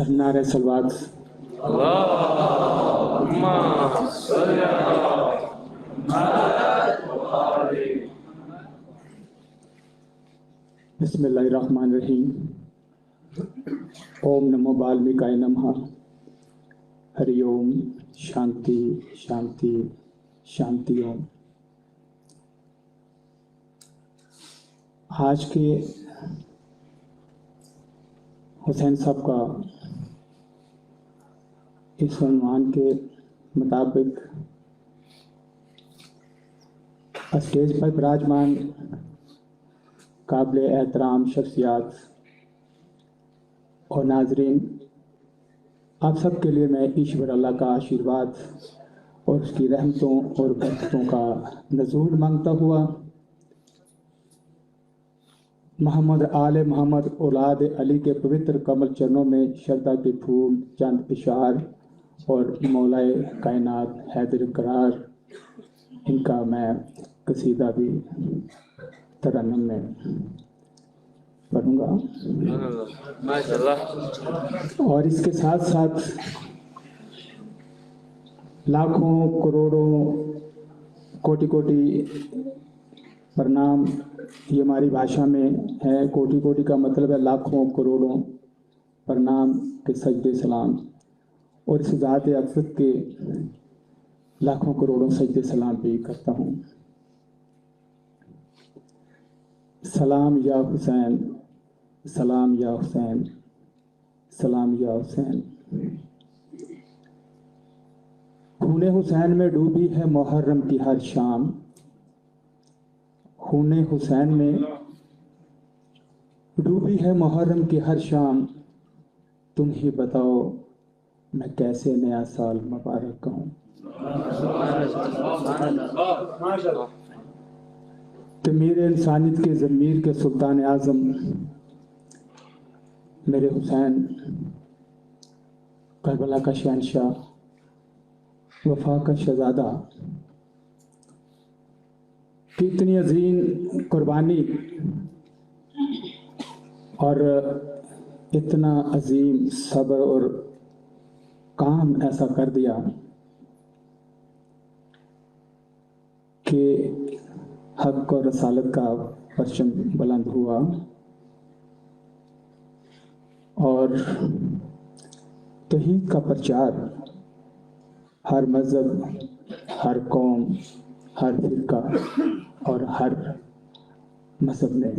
नारे सलवात। अल्लाहुम्मा सल्ली अला बिस्मिल्लाहिर्रहमानिर्रहीम। ओम नमो वाल्मीकाय नमः। हरि ओम। शांति शांति शांति ओम। आज के हुसैन साहब का इस उन्वान के मुताबिक स्टेज पर विराजमान काबिल एहतराम शख्सियात और नाजरीन, आप सब के लिए मैं ईश्वर अल्लाह का आशीर्वाद और उसकी रहमतों और बरकतों का नज़ूल मांगता हुआ मोहम्मद आले मोहम्मद औलाद अली के पवित्र कमल चरणों में श्रद्धा के फूल, चंद इशार और मौलाए कायनात हैदर करार, इनका मैं कसीदा भी तरन्नुम में पढ़ूंगा। माशाअल्लाह। और इसके साथ साथ लाखों करोड़ों कोटि कोटि प्रणाम, ये हमारी भाषा में है। कोटि कोटि का मतलब है लाखों करोड़ों प्रणाम के सजदे सलाम, और इस ज़ात अक़दस के लाखों करोड़ों सजदे सलाम भी करता हूँ। सलाम या हुसैन, सलाम या हुसैन, सलाम या हुसैन। खूने हुसैन में डूबी है मुहर्रम की हर शाम। खूने हुसैन में डूबी है मुहर्रम की हर शाम। तुम ही बताओ मैं कैसे नया साल मुबारक कहूँ। तमीर इंसानियत के ज़मीर के सुल्तान आज़म मेरे हुसैन, करबला का शहंशाह, वफा का शहज़ादा, की इतनी अजीम कुर्बानी और इतना अजीम सब्र और काम ऐसा कर दिया कि हक और रसालत का परचम बुलंद हुआ और तौहीद का प्रचार हर मज़हब, हर कौम, हर फिरका और हर मज़हब ने।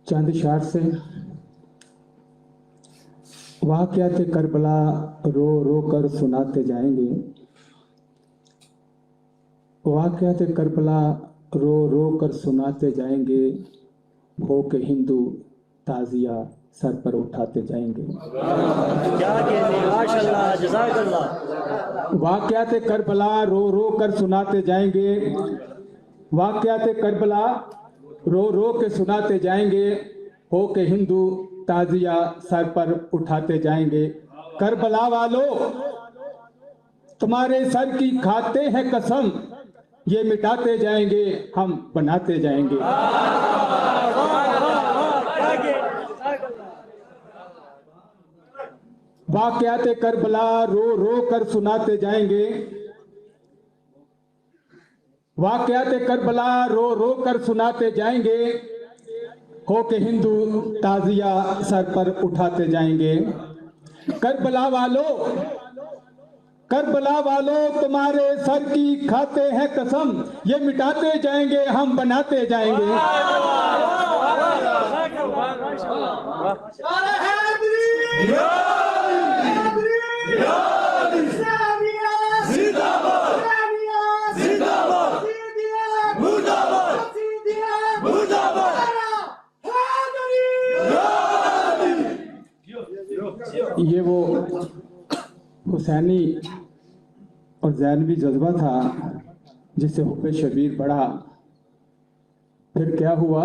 चंद इशार से वाक़यात करबला रो रो कर सुनाते जाएंगे। वाक़यात करबला रो रो कर सुनाते जाएंगे। हो के हिंदू ताज़िया सर पर उठाते जाएंगे। क्या कहते हैं, माशाअल्लाह, जज़ाकल्लाह। वाक़यात करबला रो रो कर सुनाते जाएंगे। वाक़यात करबला रो रो के सुनाते जाएंगे। हो के हिंदू ताज़िया सर पर उठाते जाएंगे। करबला वालों, तुम्हारे सर की खाते हैं कसम, ये मिटाते जाएंगे हम बनाते जाएंगे। वाक़यात करबला रो रो कर सुनाते जाएंगे। वाक़यात करबला रो रो कर सुनाते जाएंगे। हो के हिंदू ताज़िया सर पर उठाते जाएंगे। करबला वालों, करबला वालों, तुम्हारे सर की खाते हैं कसम, ये मिटाते जाएंगे हम बनाते जाएंगे। ये वो हुसैनी और ज़ैनवी जज्बा था जिससे हुब्बे शबीर बढ़ा। फिर क्या हुआ?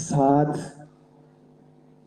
7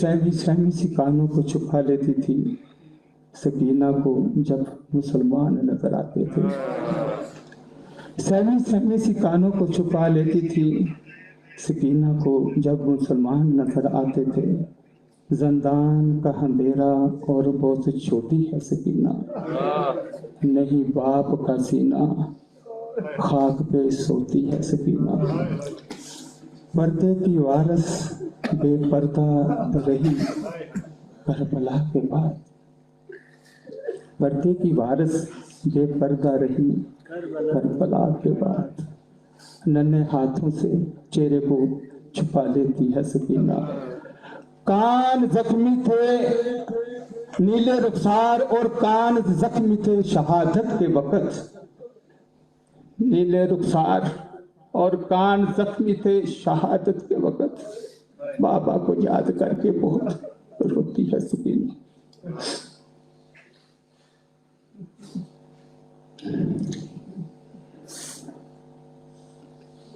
सहमी सहमी सी कानों को छुपा लेती थी सकीना को जब मुसलमान नजर आते थे। सहमी सहमी सी कानों को छुपा लेती थी सकीना को जब मुसलमान नजर आते थे। जंदान का अंधेरा और बहुत छोटी है सकीना, नहीं बाप का सीना खाक पे सोती है सकीना। पर्दे की वारस बेपर्दा रही करबला के बाद, पर्दे की वारस बेपर्दा रही करबला के बाद। नन्हे हाथों से चेहरे को छुपा लेती है सकीना। कान जख्मी थे नीले रुखसार और कान जख्मी थे शहादत के वक्त। नीले रुखसार और कान जख्मी थे शहादत के वक्त। बाबा को याद करके बहुत रोती है सकीना।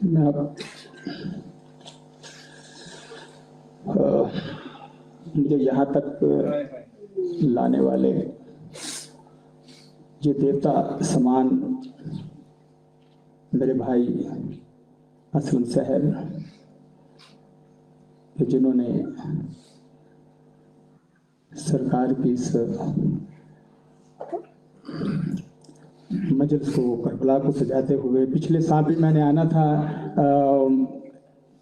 मैं अब मुझे यहाँ तक लाने वाले ये देवता समान मेरे भाई असलम सहर, जिन्होंने सरकार की इस मजलिस को करबला को सजाते हुए, पिछले साल भी मैंने आना था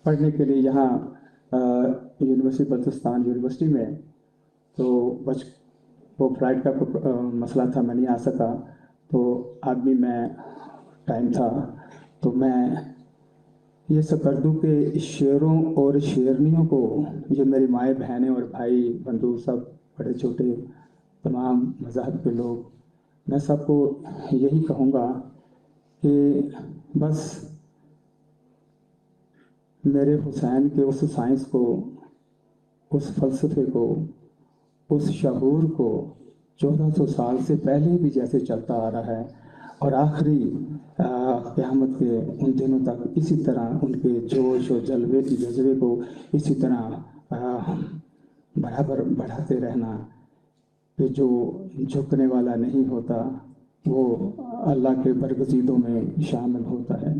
पढ़ने के लिए यहाँ यूनिवर्सिटी बल्तिस्तान यूनिवर्सिटी में, तो बस वो फ्लाइट का मसला था, मैं नहीं आ सका। तो आज भी मैं टाइम था तो मैं ये सब कर दूँ कि शेरों और शेरनियों को, ये मेरी माएँ बहनें और भाई बंधु सब बड़े छोटे तमाम मज़हब के लोग, मैं सबको यही कहूँगा कि बस मेरे हुसैन के उस साइंस को, उस फ़लसफ़े को, उस शऊर को 1400 साल से पहले भी जैसे चलता आ रहा है और आखिरी क़यामत के उन दिनों तक इसी तरह उनके जोश और जज्बे को इसी तरह बराबर बढ़ाते रहना कि जो झुकने वाला नहीं होता वो अल्लाह के बरगज़ीदों में शामिल होता है।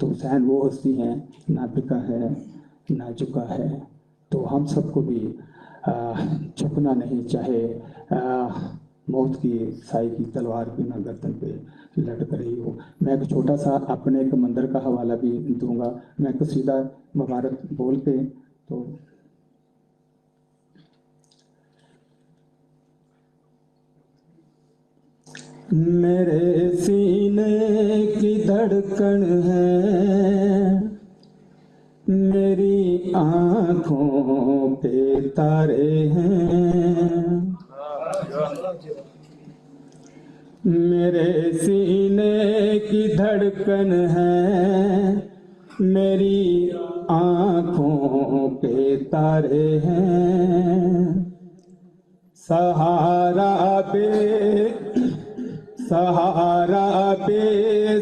तो हुसैन वो हस्ती हैं, ना बिका है ना झुका है। तो हम सबको भी झुकना नहीं, चाहे मौत की साई की तलवार भी ना गर्दन पे लटक रही हो। मैं एक छोटा सा अपने एक मंदिर का हवाला भी दूंगा। मैं कसीदा मुबारक बोल के तो मेरे सीने की धड़कन है, मेरी आँखों के तारे हैं। मेरे सीने की धड़कन है, मेरी आँखों के तारे हैं। सहारा पे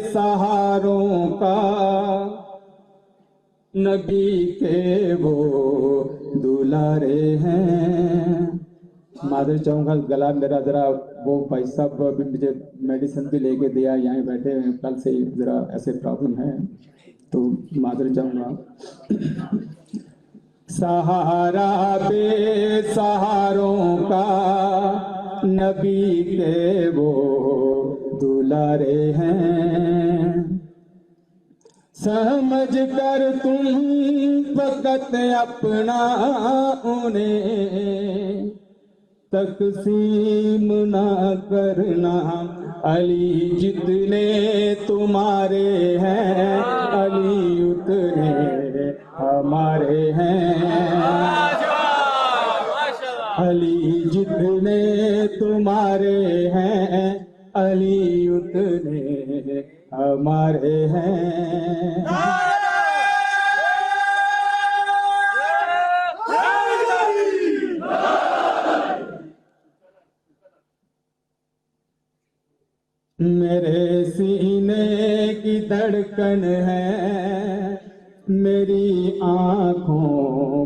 सहारों का नबी के वो दुलारे हैं। मादर चाहूँगा गला मेरा ज़रा, वो भाई साहब अभी मुझे मेडिसिन भी लेके दिया, यहाँ बैठे हुए कल से ही ज़रा ऐसे प्रॉब्लम है, तो मादर चाहूँगा। सहारा पे सहारों का नबी के वो दुलारे हैं। समझ कर तुम फकत अपना उन्हें तकसीम ना करना। अली जितने तुम्हारे हैं, अली उतने हमारे हैं। अली जितने तुम्हारे हैं, अली उतने हमारे हैं। मेरे सीने की धड़कन है, मेरी आँखों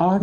8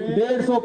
150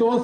2